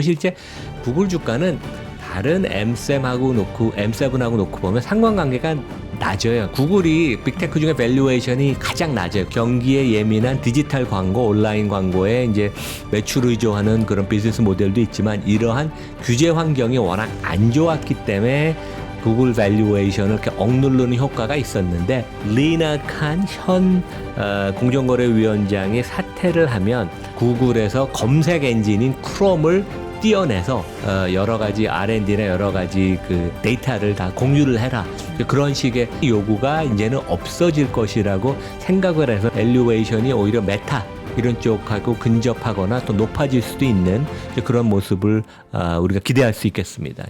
실제 구글 주가는 다른 M7하고 놓고 보면 상관관계가 낮아요. 구글이 빅테크 중에 밸류에이션이 가장 낮아요. 경기에 예민한 디지털 광고, 온라인 광고에 이제 매출 의존하는 그런 비즈니스 모델도 있지만 이러한 규제 환경이 워낙 안 좋았기 때문에 구글 밸류에이션을 이렇게 억누르는 효과가 있었는데 리나 칸 현 공정거래위원장이 사퇴를 하면 구글에서 검색 엔진인 크롬을 띄어내서 여러 가지 R&D나 여러 가지 그 데이터를 다 공유를 해라. 그런 식의 요구가 이제는 없어질 것이라고 생각을 해서 밸류에이션이 오히려 메타 이런 쪽하고 근접하거나 또 높아질 수도 있는 그런 모습을 우리가 기대할 수 있겠습니다.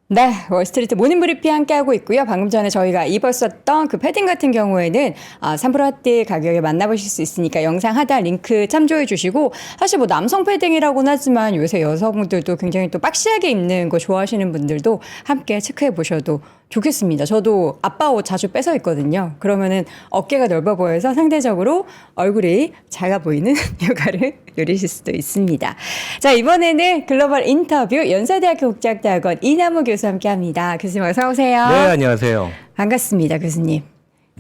네, 월스트리트 모닝브리핑 함께하고 있고요. 방금 전에 저희가 입었었던 그 패딩 같은 경우에는 3% 핫딜 가격에 만나보실 수 있으니까 영상 하단 링크 참조해 주시고, 사실 뭐 남성 패딩이라고는 하지만 요새 여성분들도 굉장히 또 박시하게 입는 거 좋아하시는 분들도 함께 체크해 보셔도 좋겠습니다. 저도 아빠 옷 자주 뺏어 입거든요. 그러면은 어깨가 넓어 보여서 상대적으로 얼굴이 작아 보이는 효과를 누리실 수도 있습니다. 자, 이번에는 글로벌 인터뷰 연세대학교 국제학대학원 이남우 교수 함께합니다. 교수님 어서 오세요. 네, 안녕하세요. 반갑습니다, 교수님.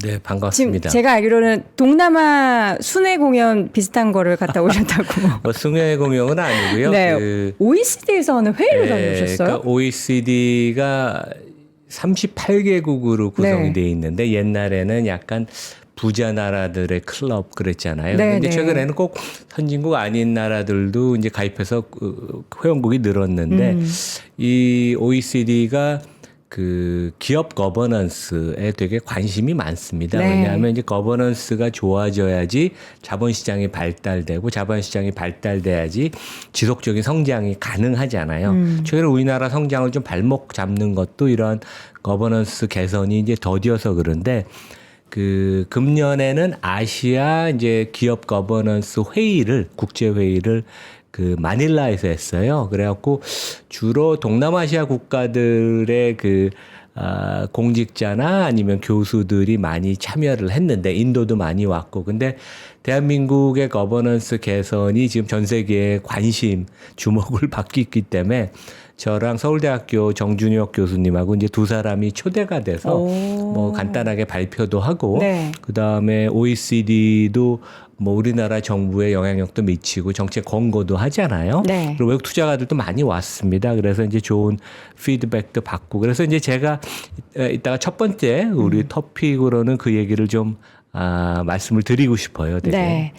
네, 반갑습니다. 지금 제가 알기로는 동남아 순회 공연 비슷한 거를 갔다 오셨다고. 승회 공연은 아니고요. 네, OECD에서는 회의를 다녀오셨어요? 그러니까 OECD가 38개국으로 구성이 되어 있는데 옛날에는 약간 부자 나라들의 클럽 그랬잖아요. 네, 근데 네. 최근에는 꼭 선진국 아닌 나라들도 이제 가입해서 회원국이 늘었는데 이 OECD가 그 기업 거버넌스에 되게 관심이 많습니다. 네. 왜냐하면 이제 거버넌스가 좋아져야지 자본시장이 발달되고 자본시장이 발달돼야지 지속적인 성장이 가능하잖아요. 최근에 우리나라 성장을 좀 발목 잡는 것도 이런 거버넌스 개선이 이제 더디어서 그런데 그 금년에는 아시아 이제 기업 거버넌스 회의를 국제 회의를 그 마닐라에서 했어요. 그래갖고 주로 동남아시아 국가들의 그 공직자나 아니면 교수들이 많이 참여를 했는데 인도도 많이 왔고 근데 대한민국의 거버넌스 개선이 지금 전 세계에 관심 주목을 받고 있기 때문에 저랑 서울대학교 정준혁 교수님하고 이제 두 사람이 초대가 돼서 뭐 간단하게 발표도 하고 네. 그다음에 OECD도 뭐 우리나라 정부에 영향력도 미치고 정책 권고도 하잖아요. 네. 그리고 외국 투자가들도 많이 왔습니다. 그래서 이제 좋은 피드백도 받고 그래서 이제 제가 이따가 첫 번째 우리 토픽으로는 그 얘기를 좀 말씀을 드리고 싶어요. 되게. 네.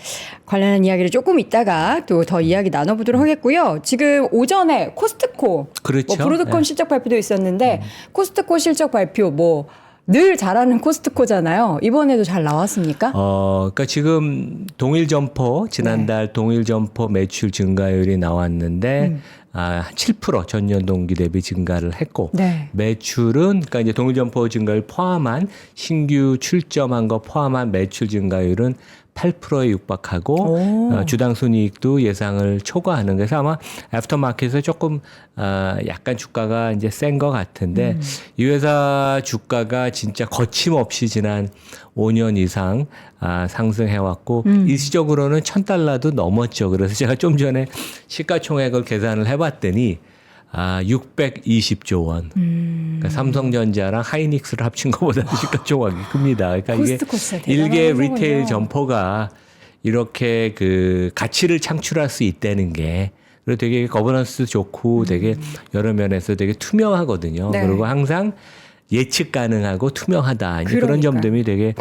관련한 이야기를 조금 이따가 또 더 이야기 나눠보도록 하겠고요. 지금 오전에 코스트코, 그렇죠. 뭐 브로드컴 네. 실적 발표도 있었는데 코스트코 실적 발표 뭐 늘 잘하는 코스트코잖아요. 이번에도 잘 나왔습니까? 그러니까 지금 동일 점포 지난달 동일 점포 매출 증가율이 나왔는데 7% 전년 동기 대비 증가를 했고 네. 매출은 그러니까 이제 동일 점포 증가율 포함한 신규 출점한 거 포함한 매출 증가율은 8%에 육박하고 주당 순이익도 예상을 초과하는 그래서 아마 애프터마켓에서 조금 약간 주가가 이제 센 것 같은데 이 회사 주가가 진짜 거침없이 지난 5년 이상 상승해왔고 일시적으로는 $1,000도 넘었죠. 그래서 제가 좀 전에 시가총액을 계산을 해봤더니 620조 원. 그러니까 삼성전자랑 하이닉스를 합친 것보다 시가총액이 큽니다. 그러니까 이게 코스트코 진짜 일개 대단한 리테일 회사군요. 점포가 이렇게 그 가치를 창출할 수 있다는 게 그리고 되게 거버넌스 좋고 되게 여러 면에서 되게 투명하거든요. 네. 그리고 항상 예측 가능하고 투명하다. 이제 그런 그러니까요. 점들이 되게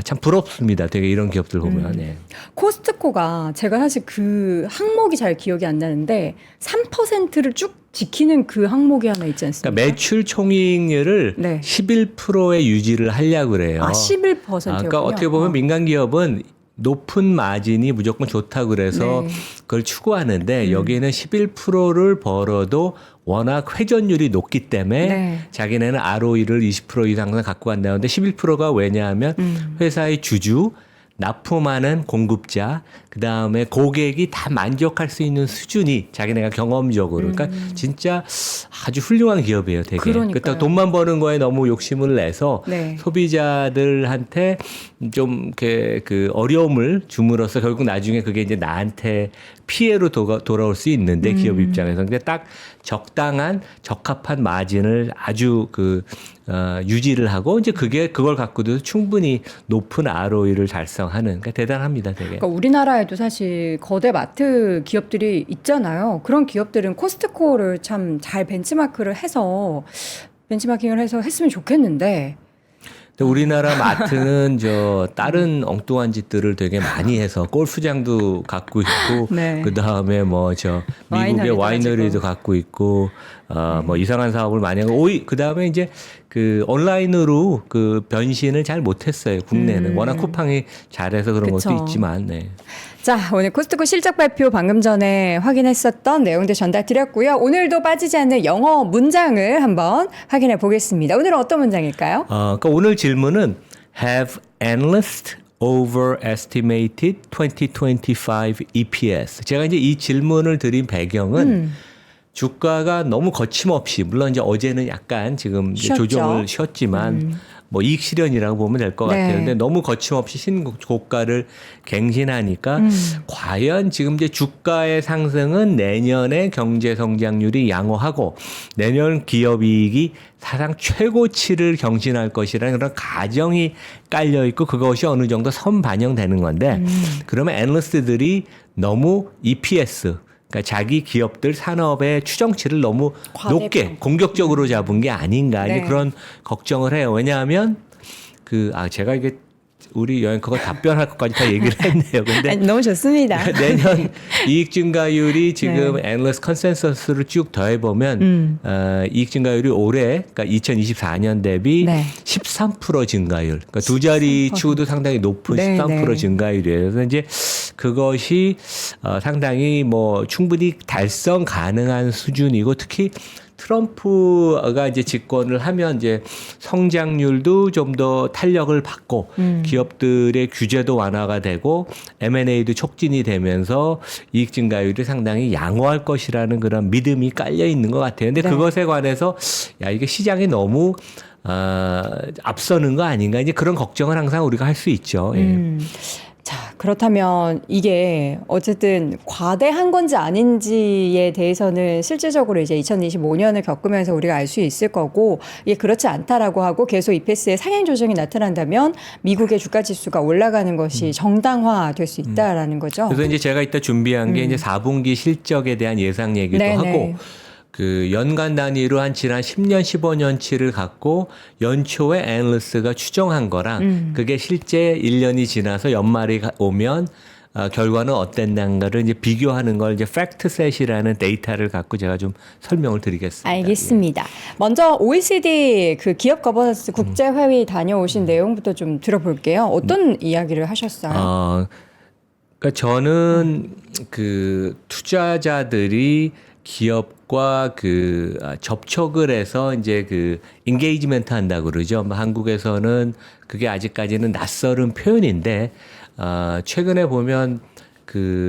참 부럽습니다. 되게 이런 기업들 보면. 네. 코스트코가 제가 사실 그 항목이 잘 기억이 안 나는데 3%를 쭉 지키는 그 항목이 하나 있지 않습니까? 그러니까 매출 총이익률을 네. 11%에 유지를 하려고 그래요. 11%였군요. 그러니까 어떻게 보면 민간 기업은 높은 마진이 무조건 좋다고 그래서 네. 그걸 추구하는데 여기는 11%를 벌어도 워낙 회전율이 높기 때문에 네. 자기네는 ROE를 20% 이상 갖고 간다는데 11%가 왜냐하면 회사의 주주 납품하는 공급자, 그 다음에 고객이 다 만족할 수 있는 수준이 자기네가 경험적으로, 그러니까 진짜 아주 훌륭한 기업이에요, 되게. 그러니까요. 그렇다고 돈만 버는 거에 너무 욕심을 내서 네. 소비자들한테 좀 이렇게 그 어려움을 줌으로써 결국 나중에 그게 이제 나한테 피해로 돌아올 수 있는데 기업 입장에서 근데 딱 적당한 적합한 마진을 아주 유지를 하고 이제 그걸 갖고도 충분히 높은 ROE를 달성하는 그러니까 대단합니다, 되게. 그러니까 우리나라에도 사실 거대 마트 기업들이 있잖아요. 그런 기업들은 코스트코를 참 잘 벤치마킹을 해서 했으면 좋겠는데. 근데 우리나라 마트는 다른 엉뚱한 짓들을 되게 많이 해서 골프장도 갖고 있고 네. 그 다음에 미국의 와이너리도 와이너리도 갖고 있고 뭐 이상한 사업을 많이 하고 그 다음에 이제 그 온라인으로 그 변신을 잘 못했어요, 국내는. 워낙 쿠팡이 잘해서 그런 그쵸. 것도 있지만. 네. 자, 오늘 코스트코 실적 발표 방금 전에 확인했었던 내용들 전달드렸고요. 오늘도 빠지지 않는 영어 문장을 한번 확인해 보겠습니다. 오늘은 어떤 문장일까요? 그러니까 오늘 질문은 Have analysts overestimated 2025 EPS? 제가 이제 이 질문을 드린 배경은 주가가 너무 거침없이 물론 이제 어제는 약간 지금 이제 쉬었죠. 조정을 쉬었지만 뭐 이익 실현이라고 보면 될 것 네. 같아요. 근데 너무 거침없이 신고가를 갱신하니까 과연 지금 이제 주가의 상승은 내년에 경제 성장률이 양호하고 내년 기업이익이 사상 최고치를 경신할 것이라는 그런 가정이 깔려 있고 그것이 어느 정도 선반영되는 건데 그러면 애널리스트들이 너무 EPS 그러니까 자기 기업들 산업의 추정치를 너무 높게 공격적으로 잡은 게 아닌가 네. 이제 그런 걱정을 해요. 왜냐하면 제가 이게 우리 여행커가 답변할 것까지 다 얘기를 했네요. 근데 아니, 너무 좋습니다. 내년 이익 증가율이 지금 애널리스트 컨센서스를 쭉 더해보면 이익 증가율이 올해 그러니까 2024년 대비 네. 13% 증가율. 그러니까 두 자리 추도 상당히 높은 네, 13% 네. 증가율이에요. 그래서 이제 그것이 상당히 뭐 충분히 달성 가능한 수준이고 특히 트럼프가 이제 집권을 하면 이제 성장률도 좀 더 탄력을 받고 기업들의 규제도 완화가 되고 M&A도 촉진이 되면서 이익 증가율이 상당히 양호할 것이라는 그런 믿음이 깔려 있는 것 같아요. 근데 네. 그것에 관해서 이게 시장이 너무 앞서는 거 아닌가 이제 그런 걱정을 항상 우리가 할 수 있죠. 예. 자, 그렇다면 이게 어쨌든 과대한 건지 아닌지에 대해서는 실질적으로 이제 2025년을 겪으면서 우리가 알 수 있을 거고 이게 그렇지 않다라고 하고 계속 EPS의 상향 조정이 나타난다면 미국의 주가 지수가 올라가는 것이 정당화될 수 있다라는 거죠. 그래서 이제 제가 이따 준비한 게 이제 4분기 실적에 대한 예상 얘기도 네네. 하고 그 연간 단위로 한 지난 10년, 15년치를 갖고 연초에 애널리스트가 추정한 거랑 그게 실제 1년이 지나서 연말이 오면 결과는 어땠는가를 이제 비교하는 걸 이제 팩트셋이라는 데이터를 갖고 제가 좀 설명을 드리겠습니다. 알겠습니다. 먼저 OECD 그 기업 거버넌스 국제 회의 다녀오신 내용부터 좀 들어볼게요. 어떤 이야기를 하셨어요? 그러니까 저는 그 투자자들이 기업과 접촉을 해서 이제 인게이지먼트 한다고 그러죠. 한국에서는 그게 아직까지는 낯설은 표현인데, 최근에 보면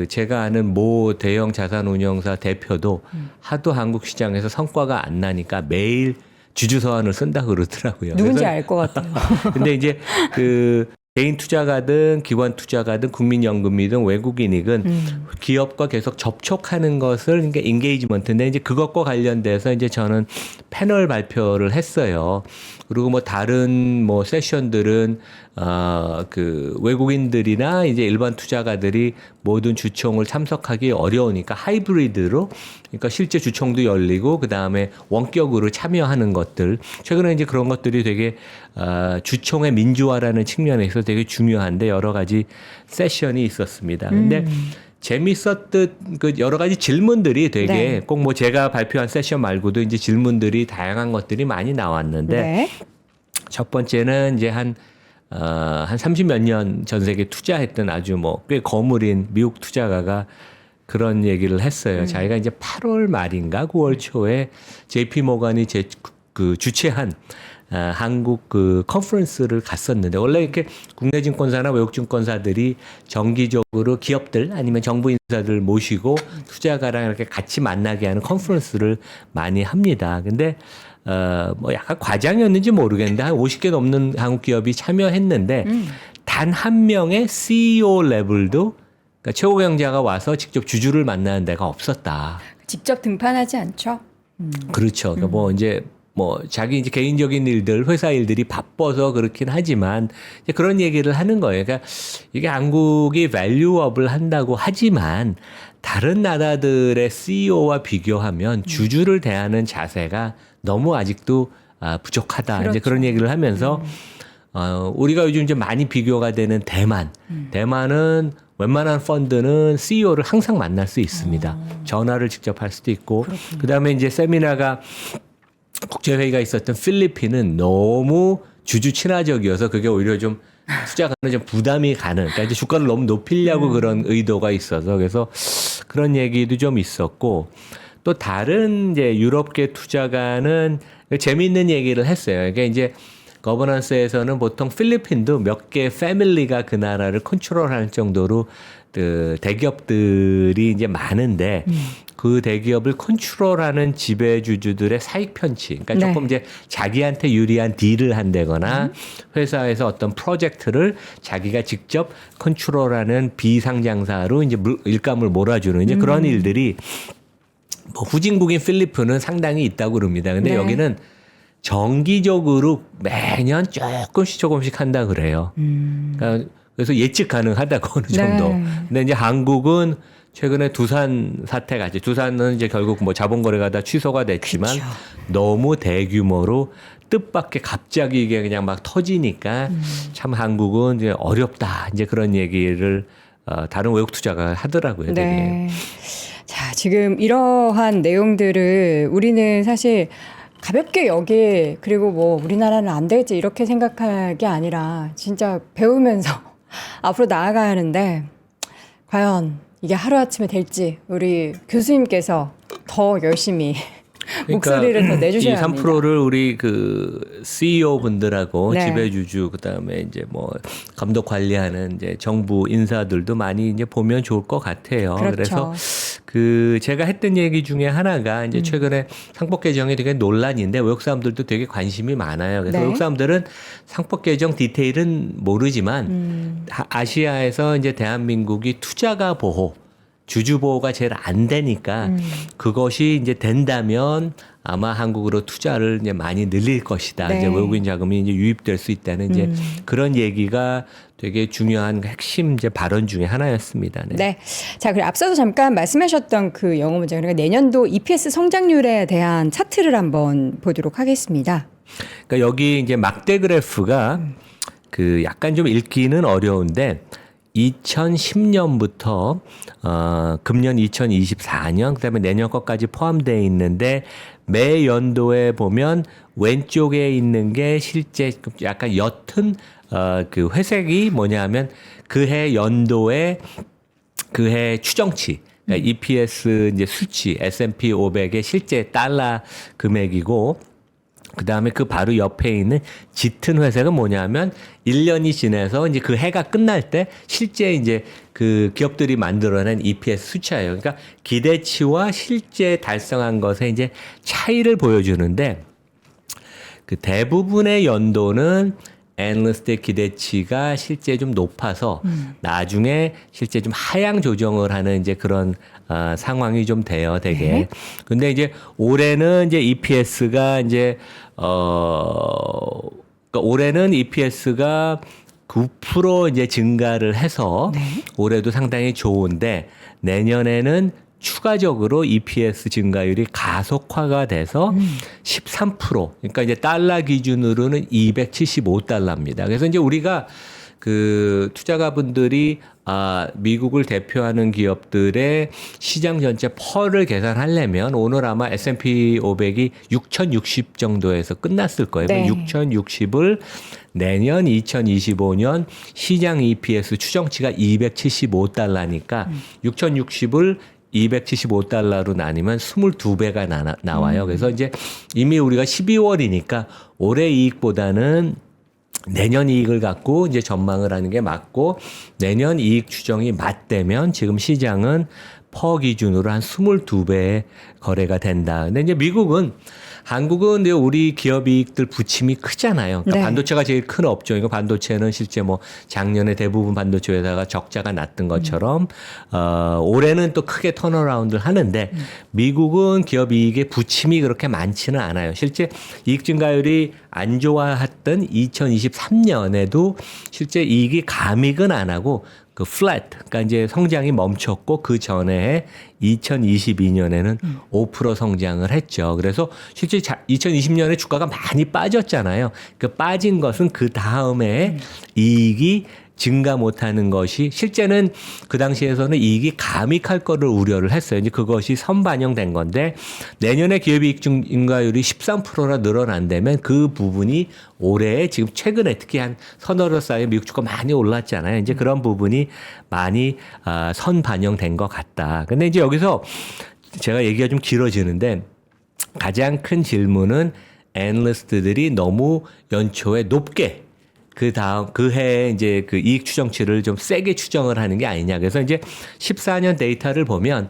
제가 아는 모 대형 자산운용사 대표도 하도 한국 시장에서 성과가 안 나니까 매일 주주서한을 쓴다 그러더라고요. 누군지 알 것 같아요. 근데 이제 개인 투자가든 기관 투자가든 국민연금이든 외국인이든 기업과 계속 접촉하는 것을 그러니까 인게이지먼트인데 이제 그것과 관련돼서 이제 저는 패널 발표를 했어요. 그리고 뭐 다른 뭐 세션들은 외국인들이나 이제 일반 투자가들이 모든 주총을 참석하기 어려우니까 하이브리드로 그러니까 실제 주총도 열리고 그 다음에 원격으로 참여하는 것들 최근에 이제 그런 것들이 되게 주총의 민주화라는 측면에서 되게 중요한데 여러 가지 세션이 있었습니다. 근데 재밌었듯 여러 가지 질문들이 되게 네. 꼭 뭐 제가 발표한 세션 말고도 이제 질문들이 다양한 것들이 많이 나왔는데 네. 첫 번째는 이제 한 30몇 년 전 세계 투자했던 아주 뭐 꽤 거물인 미국 투자가가 그런 얘기를 했어요. 자기가 이제 8월 말인가 9월 초에 JP 모건이 주최한 한국 그 컨퍼런스를 갔었는데 원래 이렇게 국내 증권사나 외국 증권사들이 정기적으로 기업들 아니면 정부 인사들 모시고 투자가랑 이렇게 같이 만나게 하는 컨퍼런스를 많이 합니다. 근데 뭐 약간 과장이었는지 모르겠는데 한 50개 넘는 한국 기업이 참여했는데 단 한 명의 CEO 레벨도 그러니까 최고 경자가 와서 직접 주주를 만나는 데가 없었다. 직접 등판하지 않죠? 그렇죠. 그러니까 뭐 이제 뭐 자기 이제 개인적인 일들, 회사 일들이 바빠서 그렇긴 하지만 이제 그런 얘기를 하는 거예요. 그러니까 이게 한국이 밸류업을 한다고 하지만 다른 나라들의 CEO와 비교하면 주주를 대하는 자세가 너무 아직도 부족하다. 그렇죠. 이제 그런 얘기를 하면서 우리가 요즘 이제 많이 비교가 되는 대만. 대만은 웬만한 펀드는 CEO를 항상 만날 수 있습니다. 전화를 직접 할 수도 있고. 그다음에 이제 세미나가 국제회의가 있었던 필리핀은 너무 주주 친화적이어서 그게 오히려 좀 투자가는 좀 부담이 가는. 그러니까 이제 주가를 너무 높이려고 그런 의도가 있어서 그래서 그런 얘기도 좀 있었고 또 다른 이제 유럽계 투자가는 재미있는 얘기를 했어요. 그러니까 이제 거버넌스에서는 보통 필리핀도 몇 개 패밀리가 그 나라를 컨트롤할 정도로 그 대기업들이 이제 많은데 그 대기업을 컨트롤하는 지배주주들의 사익 편취, 그러니까 네. 조금 이제 자기한테 유리한 딜을 한다거나 회사에서 어떤 프로젝트를 자기가 직접 컨트롤하는 비상장사로 이제 일감을 몰아주는 이제 그런 일들이 뭐 후진국인 필리핀은 상당히 있다고 그럽니다. 근데 네. 여기는 정기적으로 매년 조금씩 한다 그래요. 그러니까 그래서 예측 가능하다고 어느 정도. 네. 근데 이제 한국은 최근에 두산 사태 같이 두산은 이제 결국 뭐 자본거래가 다 취소가 됐지만 그쵸. 너무 대규모로 뜻밖의 갑자기 이게 그냥 막 터지니까 참 한국은 이제 어렵다. 이제 그런 얘기를 다른 외국 투자가 하더라고요. 되게. 네. 자, 지금 이러한 내용들을 우리는 사실 가볍게 여기 그리고 뭐 우리나라는 안 되겠지 이렇게 생각할 게 아니라 진짜 배우면서 앞으로 나아가야 하는데 과연 이게 하루아침에 될지 우리 교수님께서 더 열심히 목소리를 더 내주셔야 이 합니다. 3%를 우리 그 CEO 분들하고 네. 지배주주 그다음에 이제 뭐 감독 관리하는 이제 정부 인사들도 많이 이제 보면 좋을 것 같아요. 그렇죠. 그래서 그 제가 했던 얘기 중에 하나가 이제 최근에 상법 개정이 되게 논란인데 외국 사람들도 되게 관심이 많아요. 그래서 네. 외국 사람들은 상법 개정 디테일은 모르지만 아시아에서 이제 대한민국이 투자가 보호 주주 보호가 제일 안 되니까 그것이 이제 된다면 아마 한국으로 투자를 이제 많이 늘릴 것이다. 네. 이제 외국인 자금이 이제 유입될 수 있다는 이제 그런 얘기가 되게 중요한 핵심 이제 발언 중에 하나였습니다. 네. 네. 자, 그리고 앞서도 잠깐 말씀하셨던 그 영어 문제, 그러니까 내년도 EPS 성장률에 대한 차트를 한번 보도록 하겠습니다. 그러니까 여기 이제 막대 그래프가 그 약간 좀 읽기는 어려운데 2010년부터 금년 2024년 그다음에 내년 것까지 포함되어 있는데 매 연도에 보면 왼쪽에 있는 게 실제 약간 옅은 그 회색이 뭐냐면 그해 연도에 그해 추정치 그러니까 EPS 이제 수치 S&P 500의 실제 달러 금액이고 그다음에 그 바로 옆에 있는 짙은 회색은 뭐냐면 1년이 지나서 이제 그 해가 끝날 때 실제 이제 그 기업들이 만들어낸 EPS 수치예요. 그러니까 기대치와 실제 달성한 것의 이제 차이를 보여주는데 그 대부분의 연도는 애널리스트의 기대치가 실제 좀 높아서 나중에 실제 좀 하향 조정을 하는 이제 그런 상황이 좀 돼요, 되게. 네. 근데 이제 올해는 이제 EPS가 이제 그러니까 올해는 EPS가 9% 이제 증가를 해서 네. 올해도 상당히 좋은데 내년에는 추가적으로 EPS 증가율이 가속화가 돼서 13%. 그러니까 이제 달러 기준으로는 275달러입니다. 그래서 이제 우리가 그 투자가분들이 미국을 대표하는 기업들의 시장 전체 펄을 계산하려면 오늘 아마 S&P 500이 6,060 정도에서 끝났을 거예요. 네. 6,060을 내년 2025년 시장 EPS 추정치가 275달러니까 6,060을 $275로 나뉘면 22배가 나와요. 그래서 이제 이미 우리가 12월이니까 올해 이익보다는 내년 이익을 갖고 이제 전망을 하는 게 맞고, 내년 이익 추정이 맞대면 지금 시장은 퍼 기준으로 한 22배의 거래가 된다. 근데 이제 미국은, 한국은 우리 기업 이익들 부침이 크잖아요. 그러니까 네. 반도체가 제일 큰 업종이고, 반도체는 실제 뭐 작년에 대부분 반도체 회사가 적자가 났던 것처럼 올해는 또 크게 턴어라운드를 하는데, 미국은 기업 이익의 부침이 그렇게 많지는 않아요. 실제 이익 증가율이 안 좋아했던 2023년에도 실제 이익이 감익은 안 하고 그 flat, 그러니까 이제 성장이 멈췄고, 그 전에 2022년에는 5% 성장을 했죠. 그래서 실제 2020년에 주가가 많이 빠졌잖아요. 그 빠진 것은 그 다음에 이익이 증가 못하는 것이, 실제는 그 당시에서는 이익이 감익할 거를 우려를 했어요. 이제 그것이 선반영된 건데, 내년에 기업이익 증가율이 13%나 늘어난다면 그 부분이 올해 지금 최근에 특히 한 서너 달 사이에 미국 주가 많이 올랐잖아요. 이제 그런 부분이 많이 선반영된 것 같다. 근데 이제 여기서 제가 얘기가 좀 길어지는데, 가장 큰 질문은 애널리스트들이 너무 연초에 높게 그 해에 이제 그 이익 추정치를 좀 세게 추정을 하는 게 아니냐. 그래서 이제 14년 데이터를 보면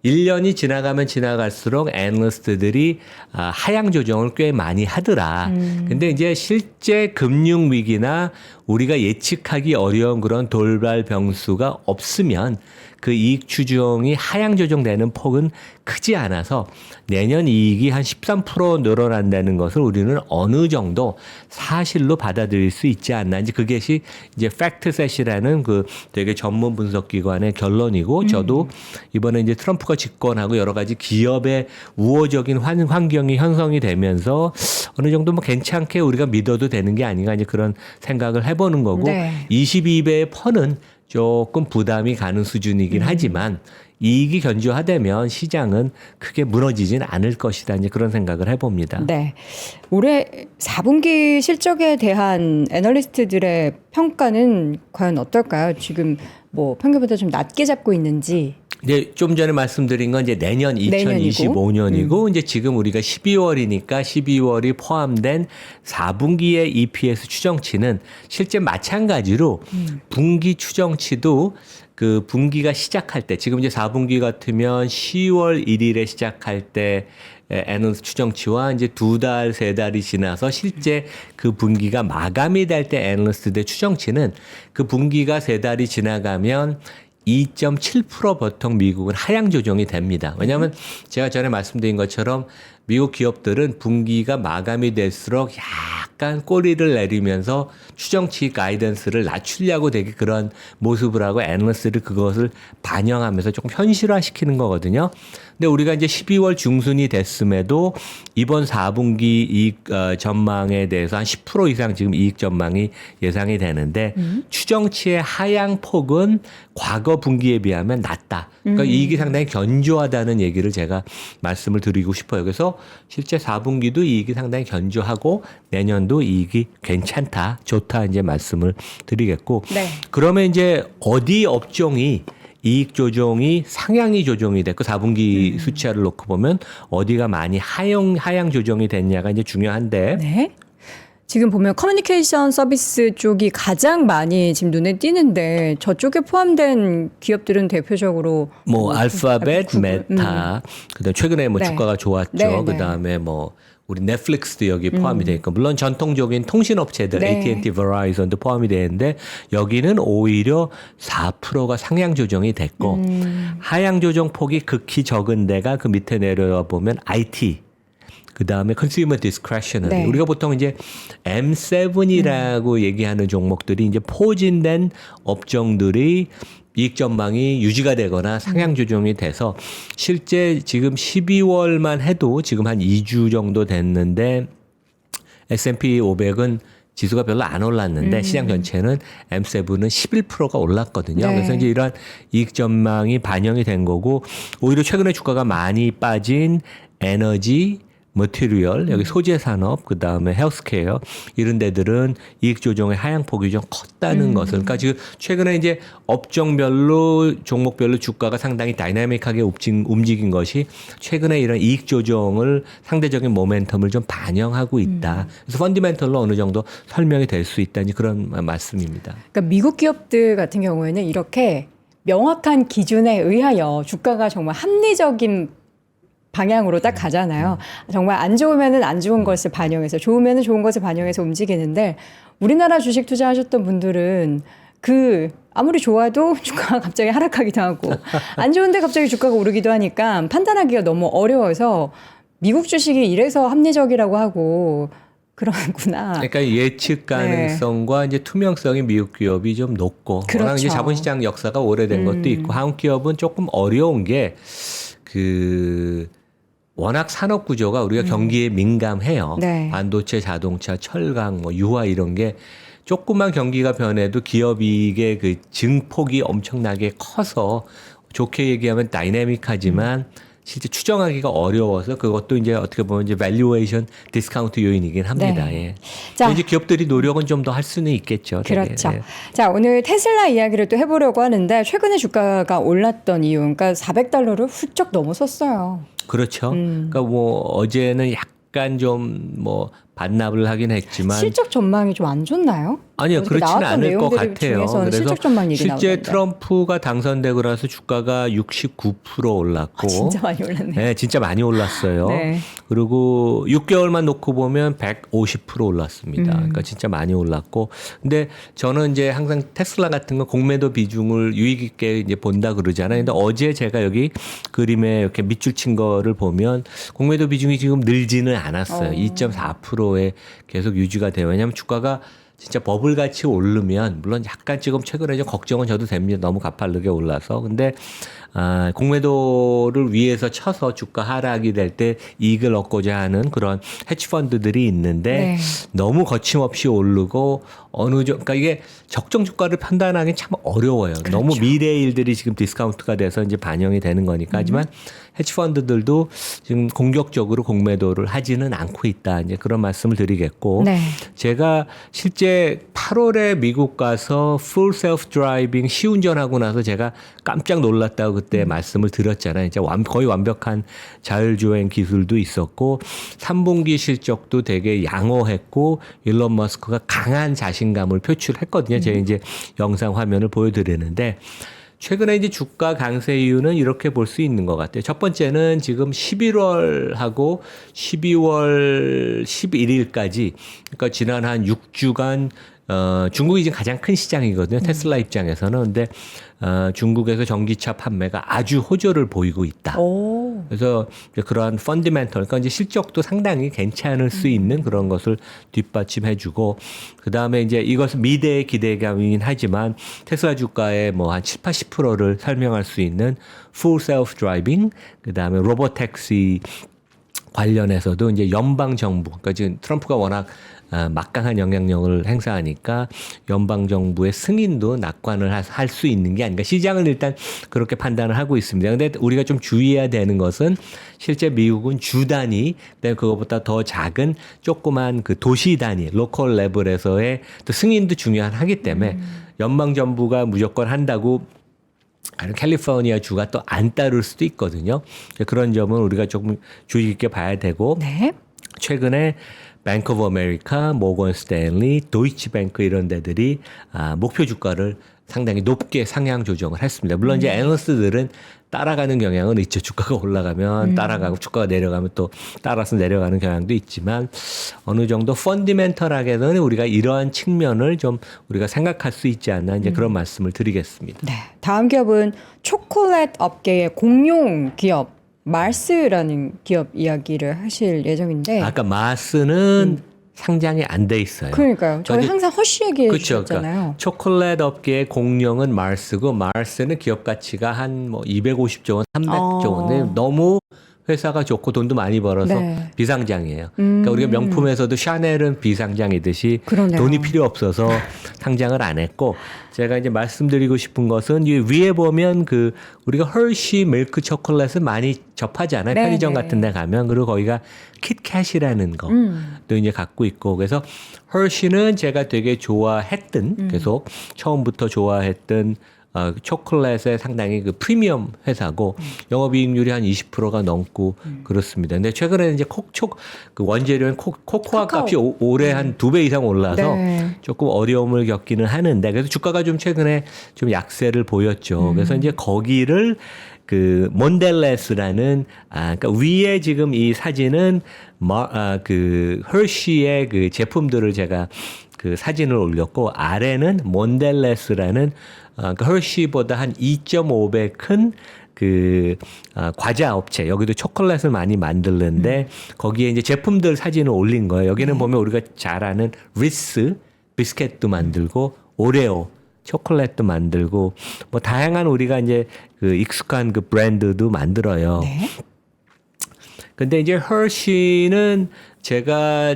1년이 지나가면 지나갈수록 애널리스트들이 하향 조정을 꽤 많이 하더라. 근데 이제 실제 금융 위기나 우리가 예측하기 어려운 그런 돌발 변수가 없으면 그 이익 추정이 하향 조정되는 폭은 크지 않아서 내년 이익이 한 13% 늘어난다는 것을 우리는 어느 정도 사실로 받아들일 수 있지 않나. 이제 그것이 이제 팩트셋이라는 그 되게 전문 분석 기관의 결론이고, 저도 이번에 이제 트럼프가 집권하고 여러 가지 기업의 우호적인 환경이 형성이 되면서 어느 정도 뭐 괜찮게 우리가 믿어도 되는 게 아닌가, 이제 그런 생각을 해보는 거고, 네. 22배의 퍼는 조금 부담이 가는 수준이긴 하지만 이익이 견조하다면 시장은 크게 무너지진 않을 것이다. 이제 그런 생각을 해봅니다. 네. 올해 4분기 실적에 대한 애널리스트들의 평가는 과연 어떨까요? 지금 뭐 평균보다 좀 낮게 잡고 있는지. 이제 좀 전에 말씀드린 건 이제 내년 2025년이고 이제 지금 우리가 12월이니까 12월이 포함된 4분기의 EPS 추정치는 실제 마찬가지로 분기 추정치도 그 분기가 시작할 때, 지금 이제 4분기 같으면 10월 1일에 시작할 때 애널리스트 추정치와 이제 2달, 3달이 지나서 실제 그 분기가 마감이 될 때 애널리스트들 추정치는 그 분기가 3달이 지나가면 2.7% 보통 미국은 하향 조정이 됩니다. 왜냐하면 제가 전에 말씀드린 것처럼 미국 기업들은 분기가 마감이 될수록 약간 꼬리를 내리면서 추정치 가이던스를 낮추려고 되게 그런 모습을 하고 애널리스트를 그것을 반영하면서 조금 현실화시키는 거거든요. 근데 우리가 이제 12월 중순이 됐음에도 이번 4분기 이익 전망에 대해서 한 10% 이상 지금 이익 전망이 예상이 되는데 추정치의 하향 폭은 과거 분기에 비하면 낮다. 그러니까 이익이 상당히 견조하다는 얘기를 제가 말씀을 드리고 싶어요. 그래서 실제 4분기도 이익이 상당히 견조하고 내년도 이익이 괜찮다, 좋다 이제 말씀을 드리겠고. 네. 그러면 이제 어디 업종이 이익 조정이 상향이 조정이 됐고 4분기 수치를 놓고 보면 어디가 많이 하향 조정이 됐냐가 이제 중요한데. 네. 지금 보면 커뮤니케이션 서비스 쪽이 가장 많이 지금 눈에 띄는데 저쪽에 포함된 기업들은 대표적으로 뭐 알파벳, 구글, 메타, 그다음 최근에 뭐 네. 주가가 좋았죠. 네, 그다음에 뭐 우리 넷플릭스도 여기 포함이 돼 있고, 물론 전통적인 통신업체들 네. AT&T, 베라이즌도 포함이 되는데 여기는 오히려 4%가 상향 조정이 됐고 하향 조정 폭이 극히 적은 데가 그 밑에 내려와 보면 IT. 그 다음에 consumer discretionary. 네. 우리가 보통 이제 M7이라고 얘기하는 종목들이 이제 포진된 업종들이 이익 전망이 유지가 되거나 상향 조정이 돼서 실제 지금 12월만 해도 지금 한 2주 정도 됐는데 S&P 500은 지수가 별로 안 올랐는데 시장 전체는 M7은 11%가 올랐거든요. 네. 그래서 이제 이러한 이익 전망이 반영이 된 거고, 오히려 최근에 주가가 많이 빠진 에너지, 머티리얼, 여기 소재 산업, 그 다음에 헬스케어 이런 데들은 이익 조정의 하향폭이 좀 컸다는 것을, 그러니까 지금 최근에 이제 업종별로 종목별로 주가가 상당히 다이나믹하게 움직인 것이 최근에 이런 이익 조정을 상대적인 모멘텀을 좀 반영하고 있다. 그래서 펀디멘털로 어느 정도 설명이 될 수 있다니 그런 말씀입니다. 그러니까 미국 기업들 같은 경우에는 이렇게 명확한 기준에 의하여 주가가 정말 합리적인 방향으로 딱 가잖아요. 정말 안 좋으면은 안 좋은 것을 반영해서, 좋으면은 좋은 것을 반영해서 움직이는데, 우리나라 주식 투자하셨던 분들은 아무리 좋아도 주가가 갑자기 하락하기도 하고 안 좋은데 갑자기 주가가 오르기도 하니까 판단하기가 너무 어려워서 미국 주식이 이래서 합리적이라고 하고 그러구나. 그러니까 예측 가능성과 이제 투명성이 미국 기업이 좀 높고, 그렇죠. 워낙 이제 자본시장 역사가 오래된 것도 있고, 한국 기업은 조금 어려운 게 워낙 산업 구조가 우리가 경기에 민감해요. 네. 반도체, 자동차, 철강, 뭐 유화 이런 게 조금만 경기가 변해도 기업이익의 그 증폭이 엄청나게 커서 좋게 얘기하면 다이내믹하지만 실제 추정하기가 어려워서 그것도 이제 어떻게 보면 이제 밸류에이션 디스카운트 요인이긴 합니다. 네. 예. 자, 이제 기업들이 노력은 좀 더 할 수는 있겠죠. 되게. 그렇죠. 예. 자, 오늘 테슬라 이야기를 또 해보려고 하는데, 최근에 주가가 올랐던 이유, 그러니까 $400를 훌쩍 넘어섰어요. 그렇죠. 그러니까 뭐 어제는 약간 좀 뭐 반납을 하긴 했지만 실적 전망이 좀 안 좋나요? 아니요, 어저께 그렇지는 나왔던 않을 것 내용들 같아요. 중에서는 그래서 실적 전망 얘기 실제 나오던데. 트럼프가 당선되고 나서 주가가 69% 올랐고, 진짜 많이 올랐네요. 네, 진짜 많이 올랐어요. 네. 그리고 6개월만 놓고 보면 150% 올랐습니다. 그러니까 진짜 많이 올랐고, 근데 저는 이제 항상 테슬라 같은 거 공매도 비중을 유익 있게 이제 본다 그러잖아요. 근데 어제 제가 여기 그림에 이렇게 밑줄 친 거를 보면 공매도 비중이 지금 늘지는 않았어요. 2.4%에 계속 유지가 돼요. 왜냐하면 주가가 진짜 버블같이 오르면, 물론 약간 지금 최근에 좀 걱정은 저도 됩니다. 너무 가파르게 올라서. 근데 공매도를 위해서 쳐서 주가 하락이 될 때 이익을 얻고자 하는 그런 헤지펀드들이 있는데, 네. 너무 거침없이 오르고 그러니까 이게 적정 주가를 판단하기 참 어려워요. 그렇죠. 너무 미래의 일들이 지금 디스카운트가 돼서 이제 반영이 되는 거니까. 하지만 헤지펀드들도 지금 공격적으로 공매도를 하지는 않고 있다. 이제 그런 말씀을 드리겠고, 네. 제가 실제 8월에 미국 가서 풀 셀프 드라이빙 시운전하고 나서 제가 깜짝 놀랐다고 그때 말씀을 드렸잖아요. 이제 거의 완벽한 자율주행 기술도 있었고 3분기 실적도 되게 양호했고 일론 머스크가 강한 자신감을 표출했거든요. 제가 이제 영상 화면을 보여드리는데, 최근에 이제 주가 강세 이유는 이렇게 볼 수 있는 것 같아요. 첫 번째는 지금 11월하고 12월 11일까지, 그러니까 지난 한 6주간 중국이 지금 가장 큰 시장이거든요. 테슬라 입장에서는. 근데 중국에서 전기차 판매가 아주 호조를 보이고 있다. 오. 그래서 이제 그러한 펀디멘털, 그러니까 이제 실적도 상당히 괜찮을 수 있는 그런 것을 뒷받침해주고, 그 다음에 이제 이것은 미래의 기대감이긴 하지만 테슬라 주가의 뭐 한 7, 80%를 설명할 수 있는 full self driving, 그 다음에 로봇 택시 관련해서도 이제 연방 정부, 그러니까 지금 트럼프가 워낙 막강한 영향력을 행사하니까 연방 정부의 승인도 낙관을 할 수 있는 게 아닌가. 시장은 일단 그렇게 판단을 하고 있습니다. 근데 우리가 좀 주의해야 되는 것은 실제 미국은 주 단위, 그다음에 그것보다 더 작은 조그만 그 도시 단위, 로컬 레벨에서의 또 승인도 중요하기 때문에 연방 정부가 무조건 한다고 캘리포니아 주가 또 안 따를 수도 있거든요. 그런 점은 우리가 조금 주의 깊게 봐야 되고, 네. 최근에 뱅크 오브 아메리카, 모건 스탠리, 도이치뱅크 이런 데들이 목표 주가를 상당히 높게 상향 조정을 했습니다. 물론 이제 애널리스트들은 따라가는 경향은 있죠. 주가가 올라가면 따라가고 주가가 내려가면 또 따라서 내려가는 경향도 있지만, 어느 정도 펀디멘털하게는 우리가 이러한 측면을 좀 우리가 생각할 수 있지 않나, 이제 그런 말씀을 드리겠습니다. 네. 다음 기업은 초콜릿 업계의 공룡 기업 마스라는 기업 이야기를 하실 예정인데. 아까 마스는 상장이 안 돼 있어요. 그러니까요. 저희 그러니까 항상 허쉬 얘기해 그렇죠. 주셨잖아요. 그러니까 초콜릿 업계의 공룡은 마스고, 마스는 기업 가치가 한 뭐 250조 원, 300조 원. 너무 회사가 좋고 돈도 많이 벌어서 네. 비상장이에요. 그러니까 우리가 명품에서도 샤넬은 비상장이듯이 그러네요. 돈이 필요 없어서 상장을 안 했고 제가 이제 말씀드리고 싶은 것은 이 위에 보면 그 우리가 헐시 밀크 초콜릿을 많이 접하잖아요. 네, 편의점 네. 같은 데 가면 그리고 거기가 킷캣이라는 거도 이제 갖고 있고 그래서 헐시는 제가 되게 좋아했던 계속 처음부터 좋아했던 초콜릿의 상당히 그 프리미엄 회사고 영업이익률이 한 20%가 넘고 그렇습니다. 근데 최근에는 이제 그 원재료인 코코아 카카오. 값이 올해 한 2배 이상 올라서 네. 조금 어려움을 겪기는 하는데 그래서 주가가 좀 최근에 좀 약세를 보였죠. 그래서 이제 거기를 그 몬델레스라는 그러니까 위에 지금 이 사진은 그 헐시의 그 제품들을 제가 그 사진을 올렸고 아래는 몬델레스라는 그 헐시보다 한 2.5배 큰 그 과자 업체 여기도 초콜릿을 많이 만드는데 거기에 이제 제품들 사진을 올린 거예요. 여기는 보면 우리가 잘 아는 리스 비스켓도 만들고 오레오 초콜릿도 만들고 뭐 다양한 우리가 이제 그 익숙한 그 브랜드도 만들어요. 네. 근데 이제 헐시는 제가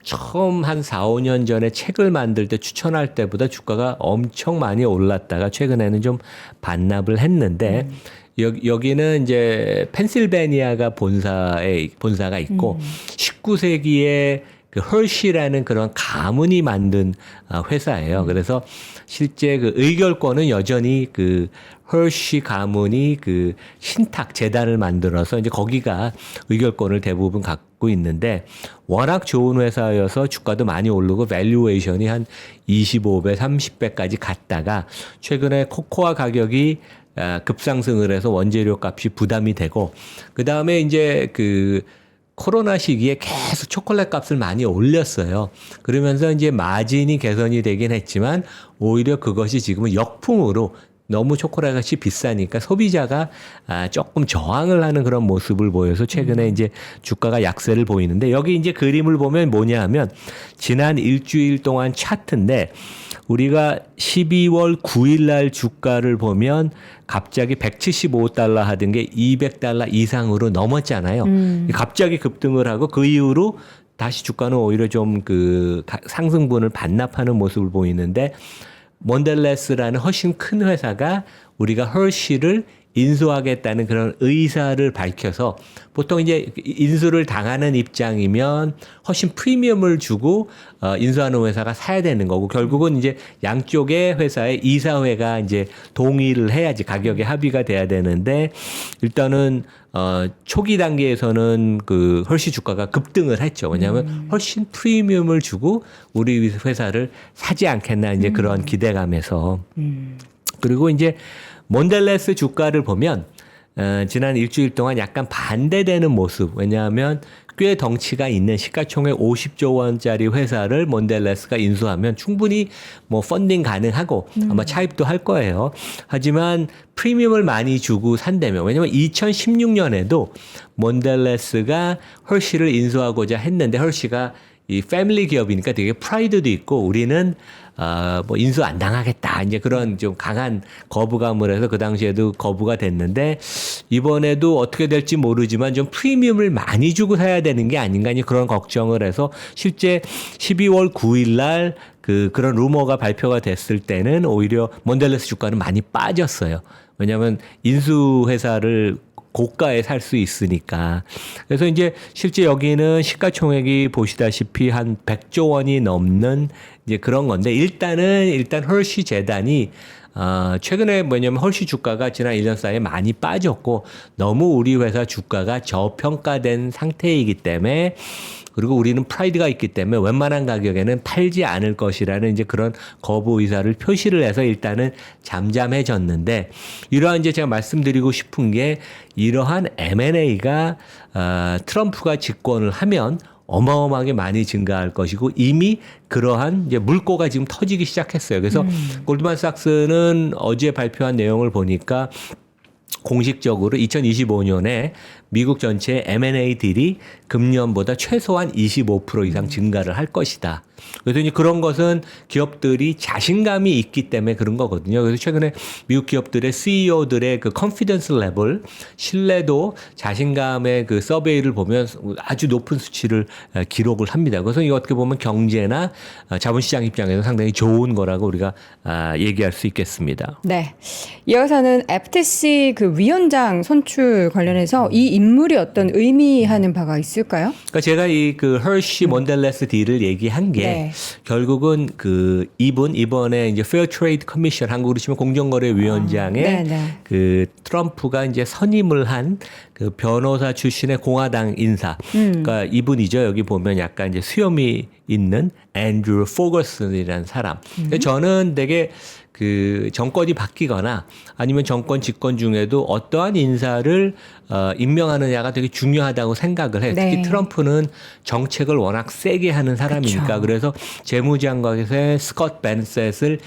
처음 한 4, 5년 전에 책을 만들 때 추천할 때보다 주가가 엄청 많이 올랐다가 최근에는 좀 반납을 했는데 여기는 이제 펜실베니아가 본사가 있고 19세기에 그 헐시라는 그런 가문이 만든 회사예요. 그래서 실제 그 의결권은 여전히 그 헐시 가문이 그 신탁 재단을 만들어서 이제 거기가 의결권을 대부분 갖고 있는데 워낙 좋은 회사여서 주가도 많이 오르고 밸류에이션이 한 25배, 30배까지 갔다가 최근에 코코아 가격이 급상승을 해서 원재료 값이 부담이 되고 그다음에 이제 그 코로나 시기에 계속 초콜릿 값을 많이 올렸어요. 그러면서 이제 마진이 개선이 되긴 했지만 오히려 그것이 지금은 역풍으로 너무 초콜릿이 비싸니까 소비자가 조금 저항을 하는 그런 모습을 보여서 최근에 이제 주가가 약세를 보이는데 여기 이제 그림을 보면 뭐냐 하면 지난 일주일 동안 차트인데 우리가 12월 9일 날 주가를 보면 갑자기 175달러 하던 게 200달러 이상으로 넘었잖아요. 갑자기 급등을 하고 그 이후로 다시 주가는 오히려 좀 그 상승분을 반납하는 모습을 보이는데 몬델레스라는 훨씬 큰 회사가 우리가 헐시를 인수하겠다는 그런 의사를 밝혀서 보통 이제 인수를 당하는 입장이면 훨씬 프리미엄을 주고 인수하는 회사가 사야 되는 거고 결국은 이제 양쪽의 회사의 이사회가 이제 동의를 해야지 가격에 합의가 돼야 되는데 일단은 초기 단계에서는 그 헐시 주가가 급등을 했죠. 왜냐하면 훨씬 프리미엄을 주고 우리 회사를 사지 않겠나 이제 그런 기대감에서 그리고 이제 몬델레스 주가를 보면 지난 일주일 동안 약간 반대되는 모습. 왜냐하면 꽤 덩치가 있는 시가총액 50조 원짜리 회사를 몬델레스가 인수하면 충분히 뭐 펀딩 가능하고 아마 차입도 할 거예요. 하지만 프리미엄을 많이 주고 산다면 왜냐하면 2016년에도 몬델레스가 헐시를 인수하고자 했는데 헐시가 이 패밀리 기업이니까 되게 프라이드도 있고 우리는 뭐 인수 안 당하겠다. 이제 그런 좀 강한 거부감을 해서 그 당시에도 거부가 됐는데 이번에도 어떻게 될지 모르지만 좀 프리미엄을 많이 주고 사야 되는 게 아닌가 이제 그런 걱정을 해서 실제 12월 9일 날 그런 루머가 발표가 됐을 때는 오히려 몬델레스 주가는 많이 빠졌어요. 왜냐하면 인수회사를 고가에 살 수 있으니까. 그래서 이제 실제 여기는 시가총액이 보시다시피 한 100조 원이 넘는 이제 그런 건데 일단 헐시 재단이 최근에 뭐냐면 헐시 주가가 지난 1년 사이에 많이 빠졌고 너무 우리 회사 주가가 저평가된 상태이기 때문에 그리고 우리는 프라이드가 있기 때문에 웬만한 가격에는 팔지 않을 것이라는 이제 그런 거부 의사를 표시를 해서 일단은 잠잠해졌는데 이러한 이제 제가 말씀드리고 싶은 게 이러한 M&A가 트럼프가 집권을 하면 어마어마하게 많이 증가할 것이고 이미 그러한 이제 물꼬가 지금 터지기 시작했어요. 그래서 골드만삭스는 어제 발표한 내용을 보니까 공식적으로 2025년에 미국 전체 M&A 딜이 금년보다 최소한 25% 이상 증가를 할 것이다. 그래서 이제 그런 것은 기업들이 자신감이 있기 때문에 그런 거거든요. 그래서 최근에 미국 기업들의 CEO들의 그 컨피던스 레벨, 신뢰도, 자신감의 그 서베이를 보면 아주 높은 수치를 기록을 합니다. 그래서 이거 어떻게 보면 경제나 자본시장 입장에서 상당히 좋은 거라고 우리가 얘기할 수 있겠습니다. 네. 이어서는 FTC 그 위원장 선출 관련해서 이 인물이 어떤 의미하는 바가 있을까요? 그러니까 제가 이 그 허쉬 몬델레스 딜을 얘기한 게 네. 결국은 그 이번에 이제 페어 트레이드 커미션 한국으로 치면 공정거래위원장에 네네. 그 트럼프가 이제 선임을 한 그 변호사 출신의 공화당 인사. 그러니까 이분이죠. 여기 보면 약간 이제 수염이 있는 앤드루 포거슨이라는 사람. 근데 저는 되게 그 정권이 바뀌거나 아니면 정권 집권 중에도 어떠한 인사를 임명하느냐가 되게 중요하다고 생각을 해요. 특히 네. 트럼프는 정책을 워낙 세게 하는 사람이니까. 그쵸. 그래서 재무장관에서의 스콧 벤셋을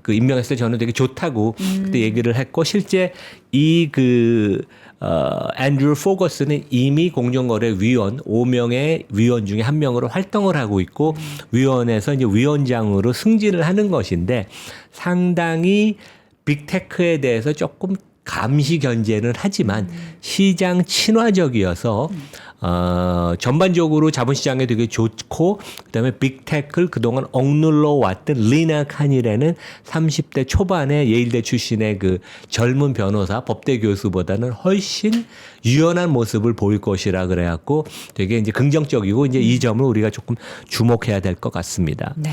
임명했을 때 저는 되게 좋다고 그때 얘기를 했고 실제 이 앤드루 포거스는 이미 공정거래위원 5명의 위원 중에 한 명으로 활동을 하고 있고 위원회에서 이제 위원장으로 승진을 하는 것인데 상당히 빅테크에 대해서 조금 감시 견제는 하지만 시장 친화적이어서 전반적으로 자본시장에 되게 좋고 그다음에 빅테크를 그동안 억눌러 왔던 리나 칸이라는 30대 초반의 예일대 출신의 그 젊은 변호사 법대 교수보다는 훨씬 유연한 모습을 보일 것이라 그래갖고 되게 이제 긍정적이고 이제 이 점을 우리가 조금 주목해야 될 것 같습니다. 네.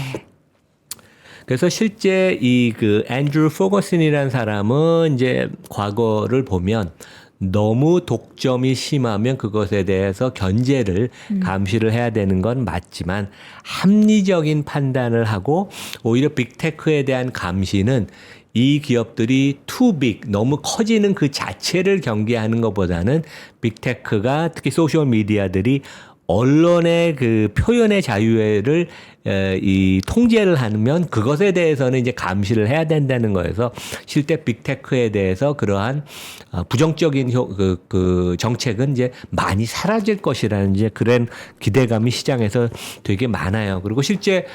그래서 실제 이 그 앤드루 포거슨이라는 사람은 이제 과거를 보면 너무 독점이 심하면 그것에 대해서 견제를 감시를 해야 되는 건 맞지만 합리적인 판단을 하고 오히려 빅테크에 대한 감시는 이 기업들이 too big, 너무 커지는 그 자체를 경계하는 것보다는 빅테크가 특히 소셜미디어들이 언론의 그 표현의 자유를 이 통제를 하면 그것에 대해서는 이제 감시를 해야 된다는 거여서 실제 빅테크에 대해서 그러한 부정적인 그 정책은 이제 많이 사라질 것이라는 이제 그런 기대감이 시장에서 되게 많아요. 그리고 실제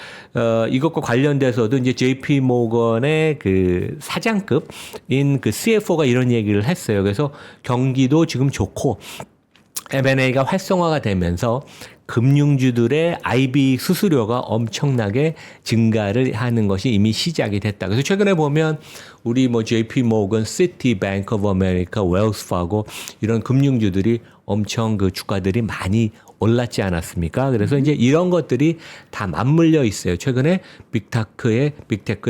이것과 관련돼서도 이제 JP 모건의 그 사장급인 그 CFO가 이런 얘기를 했어요. 그래서 경기도 지금 좋고 M&A가 활성화가 되면서 금융주들의 IB 수수료가 엄청나게 증가를 하는 것이 이미 시작이 됐다. 그래서 최근에 보면 우리 뭐 JP 모건, 시티, 뱅크 오브 아메리카, 웰스 파고 이런 금융주들이 엄청 그 주가들이 많이 올랐지 않았습니까? 그래서 이제 이런 것들이 다 맞물려 있어요. 최근에 빅테크의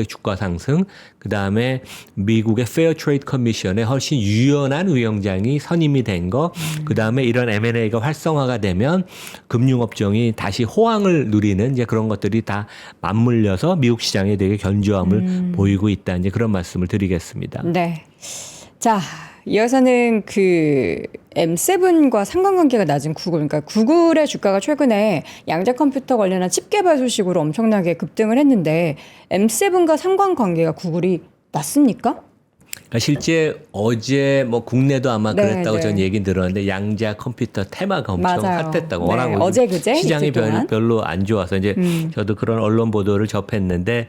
주가 상승, 그 다음에 미국의 페어 트레이드 커미션에 훨씬 유연한 위원장이 선임이 된 거, 그 다음에 이런 M&A가 활성화가 되면 금융업종이 다시 호황을 누리는 이제 그런 것들이 다 맞물려서 미국 시장에 되게 견조함을 보이고 있다. 이제 그런 말씀을 드리겠습니다. 네. 자, 이어서는 그 M7과 상관관계가 낮은 구글, 그러니까 구글의 주가가 최근에 양자 컴퓨터 관련한 칩 개발 소식으로 엄청나게 급등을 했는데 M7과 상관관계가 구글이 낮습니까? 그러니까 실제 어제 뭐 국내도 아마 네, 그랬다고 네. 전 얘기 들었는데 양자 컴퓨터 테마가 엄청 맞아요. 핫했다고 네, 워낙 어제 그제 시장이 이틀 동안. 별로 안 좋아서 이제 저도 그런 언론 보도를 접했는데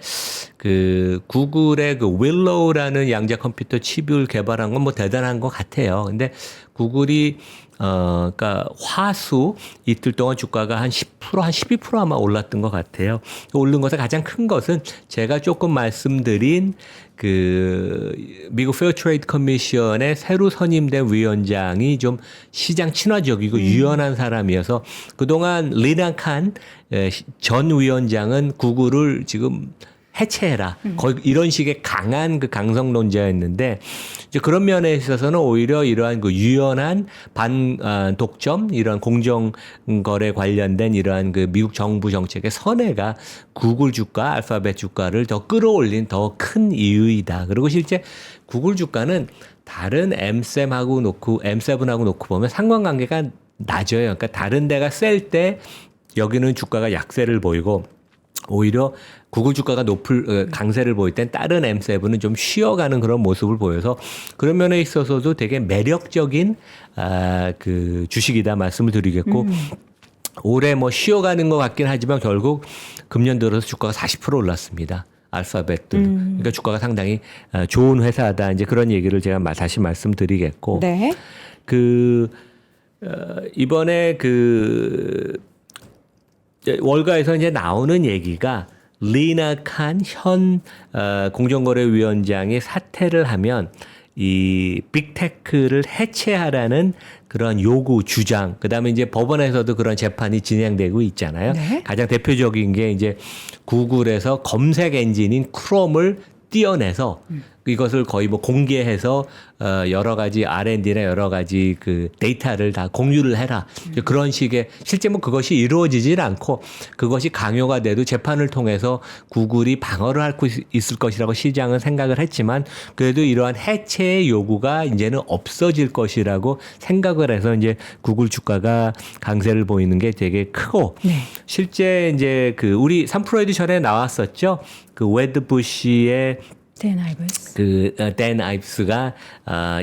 그 구글의 그 윌로우라는 양자 컴퓨터 칩을 개발한 건 뭐 대단한 것 같아요. 근데 구글이 그러니까 화수 이틀 동안 주가가 한 10%, 한 12% 아마 올랐던 것 같아요. 오른 것의 가장 큰 것은 제가 조금 말씀드린 그 미국 페어 트레이드 커미션의 새로 선임된 위원장이 좀 시장 친화적이고 유연한 사람이어서 그동안 리나 칸 전 위원장은 구글을 지금 해체해라. 거의 이런 식의 강한 그 강성론자였는데 이제 그런 면에 있어서는 오히려 이러한 그 유연한 독점 이런 공정거래 관련된 이러한 그 미국 정부 정책의 선회가 구글 주가, 알파벳 주가를 더 끌어올린 더 큰 이유이다. 그리고 실제 구글 주가는 다른 M7하고 놓고 보면 상관관계가 낮아요. 그러니까 다른 데가 셀 때 여기는 주가가 약세를 보이고 오히려 구글 주가가 강세를 보일 땐 다른 M7은 좀 쉬어가는 그런 모습을 보여서 그런 면에 있어서도 되게 매력적인 그 주식이다 말씀을 드리겠고 올해 뭐 쉬어가는 것 같긴 하지만 결국 금년 들어서 주가가 40% 올랐습니다. 알파벳도. 그러니까 주가가 상당히 좋은 회사다. 이제 그런 얘기를 제가 다시 말씀드리겠고. 네. 이번에 월가에서 이제 나오는 얘기가 리나 칸 현 공정거래위원장이 사퇴를 하면 이 빅테크를 해체하라는 그런 요구 주장, 그다음에 이제 법원에서도 그런 재판이 진행되고 있잖아요. 네. 가장 대표적인 게 이제 구글에서 검색 엔진인 크롬을 띄어내서 이것을 거의 뭐 공개해서 여러 가지 R&D나 여러 가지 그 데이터를 다 공유를 해라. 그런 식의 실제 뭐 그것이 이루어지질 않고 그것이 강요가 돼도 재판을 통해서 구글이 방어를 할 수 있을 것이라고 시장은 생각을 했지만 그래도 이러한 해체의 요구가 이제는 없어질 것이라고 생각을 해서 이제 구글 주가가 강세를 보이는 게 되게 크고 네. 실제 이제 그 우리 3프로에도 전에 나왔었죠. 그 웨드부시의 댄 아이브스가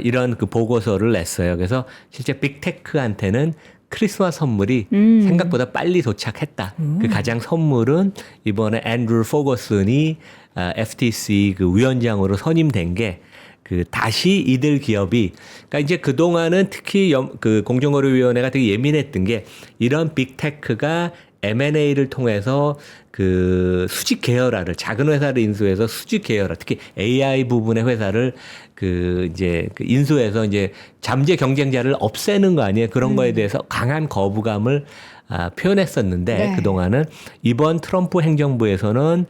이런 그 보고서를 냈어요. 그래서 실제 빅테크한테는 크리스마스 선물이 생각보다 빨리 도착했다. 그 가장 선물은 이번에 앤드루 포거슨이 FTC 그 위원장으로 선임된 게 그 다시 이들 기업이 그러니까 이제 그 동안은 특히 그 공정거래위원회가 되게 예민했던 게 이런 빅테크가 M&A를 통해서 그 수직 계열화를 작은 회사를 인수해서 수직 계열화 특히 AI 부분의 회사를 그 이제 그 인수해서 이제 잠재 경쟁자를 없애는 거 아니에요. 그런 거에 대해서 강한 거부감을 표현했었는데 네. 그동안은 이번 트럼프 행정부에서는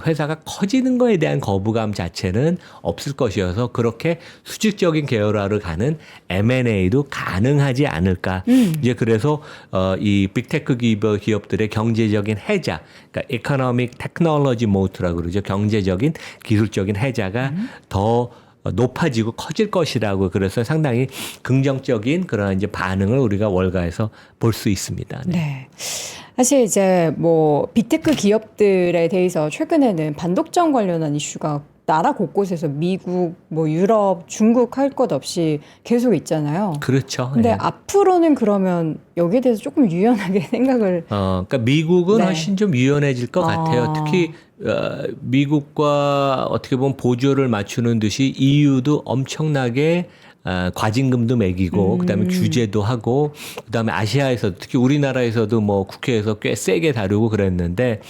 회사가 커지는 거에 대한 거부감 자체는 없을 것이어서 그렇게 수직적인 계열화를 가는 M&A도 가능하지 않을까. 이제 그래서 이 빅테크 기업들의 경제적인 해자, 그러니까 economic technology moat라고 그러죠. 경제적인 기술적인 해자가 더 높아지고 커질 것이라고 그래서 상당히 긍정적인 그런 이제 반응을 우리가 월가에서 볼 수 있습니다. 네. 네. 사실 이제 뭐 빅테크 기업들에 대해서 최근에는 반독점 관련한 이슈가 나라 곳곳에서 미국, 뭐 유럽, 중국 할 것 없이 계속 있잖아요. 그렇죠. 근데 네. 앞으로는 그러면 여기에 대해서 조금 유연하게 생각을 그러니까 미국은 네. 훨씬 좀 유연해질 것 같아요. 특히 미국과 어떻게 보면 보조를 맞추는 듯이 EU도 엄청나게 과징금도 매기고 그다음에 규제도 하고 그다음에 아시아에서도 특히 우리나라에서도 뭐 국회에서 꽤 세게 다루고 그랬는데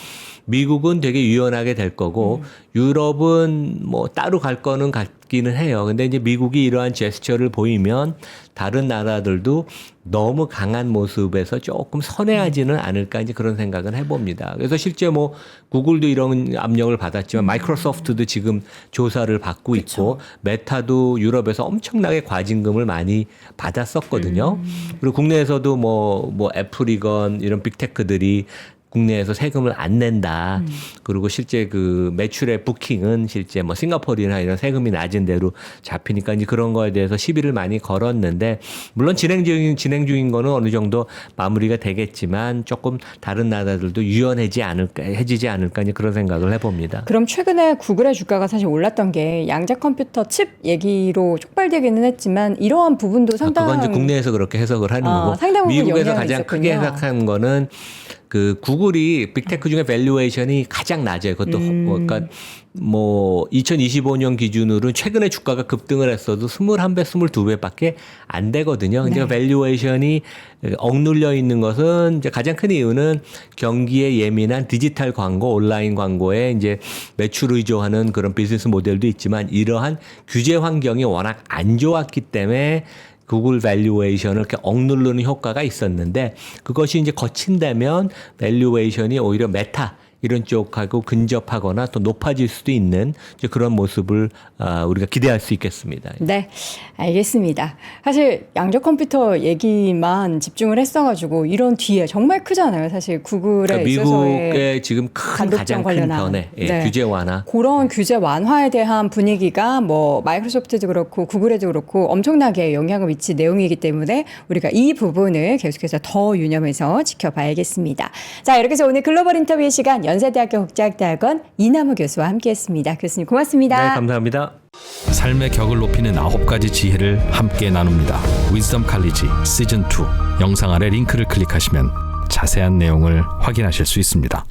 미국은 되게 유연하게 될 거고 유럽은 뭐 따로 갈 거는 같기는 해요. 근데 이제 미국이 이러한 제스처를 보이면 다른 나라들도 너무 강한 모습에서 조금 선회하지는 않을까 이제 그런 생각은 해봅니다. 그래서 실제 뭐 구글도 이런 압력을 받았지만 마이크로소프트도 지금 조사를 받고 있고 메타도 유럽에서 엄청나게 과징금을 많이 받았었거든요. 그리고 국내에서도 뭐 애플이건 이런 빅테크들이 국내에서 세금을 안 낸다. 그리고 실제 그 매출의 부킹은 실제 뭐 싱가포르나 이런 세금이 낮은 데로 잡히니까 이제 그런 거에 대해서 시비를 많이 걸었는데 물론 진행 중인 거는 어느 정도 마무리가 되겠지만 조금 다른 나라들도 유연해지지 않을까 이제 그런 생각을 해봅니다. 그럼 최근에 구글의 주가가 사실 올랐던 게 양자 컴퓨터 칩 얘기로 촉발되기는 했지만 이러한 부분도 상당히 그건 이제 국내에서 그렇게 해석을 하는 거고 상당 부분 미국에서 영향이 가장 크게 있었군요. 해석한 거는 그 구글이 빅테크 중에 밸류에이션이 가장 낮아요. 그것도 그러니까 뭐 2025년 기준으로 최근에 주가가 급등을 했어도 21배, 22배밖에 안 되거든요. 근데 네. 밸류에이션이 억눌려 있는 것은 이제 가장 큰 이유는 경기에 예민한 디지털 광고, 온라인 광고에 이제 매출 의존하는 그런 비즈니스 모델도 있지만 이러한 규제 환경이 워낙 안 좋았기 때문에 구글 밸류에이션을 이렇게 억누르는 효과가 있었는데 그것이 이제 거친다면 밸류에이션이 오히려 메타 이런 쪽하고 근접하거나 또 높아질 수도 있는 이제 그런 모습을 우리가 기대할 수 있겠습니다. 네, 알겠습니다. 사실 양자 컴퓨터 얘기만 집중을 했어가지고 이런 뒤에 정말 크잖아요. 사실 구글에 그러니까 있어서의 미국의 지금 가장 큰 관련한, 변화, 네. 규제 완화. 그런 규제 완화에 대한 분위기가 뭐 마이크로소프트도 그렇고 구글에도 그렇고 엄청나게 영향을 미친 내용이기 때문에 우리가 이 부분을 계속해서 더 유념해서 지켜봐야겠습니다. 자, 이렇게 해서 오늘 글로벌 인터뷰의 시간 연세대학교 국제학대학원 이남우 교수와 함께했습니다. 교수님 고맙습니다. 네, 감사합니다. 삶의 격을 높이는 9가지 지혜를 함께 나눕니다. 위즈덤 칼리지 시즌 2 영상 아래 링크를 클릭하시면 자세한 내용을 확인하실 수 있습니다.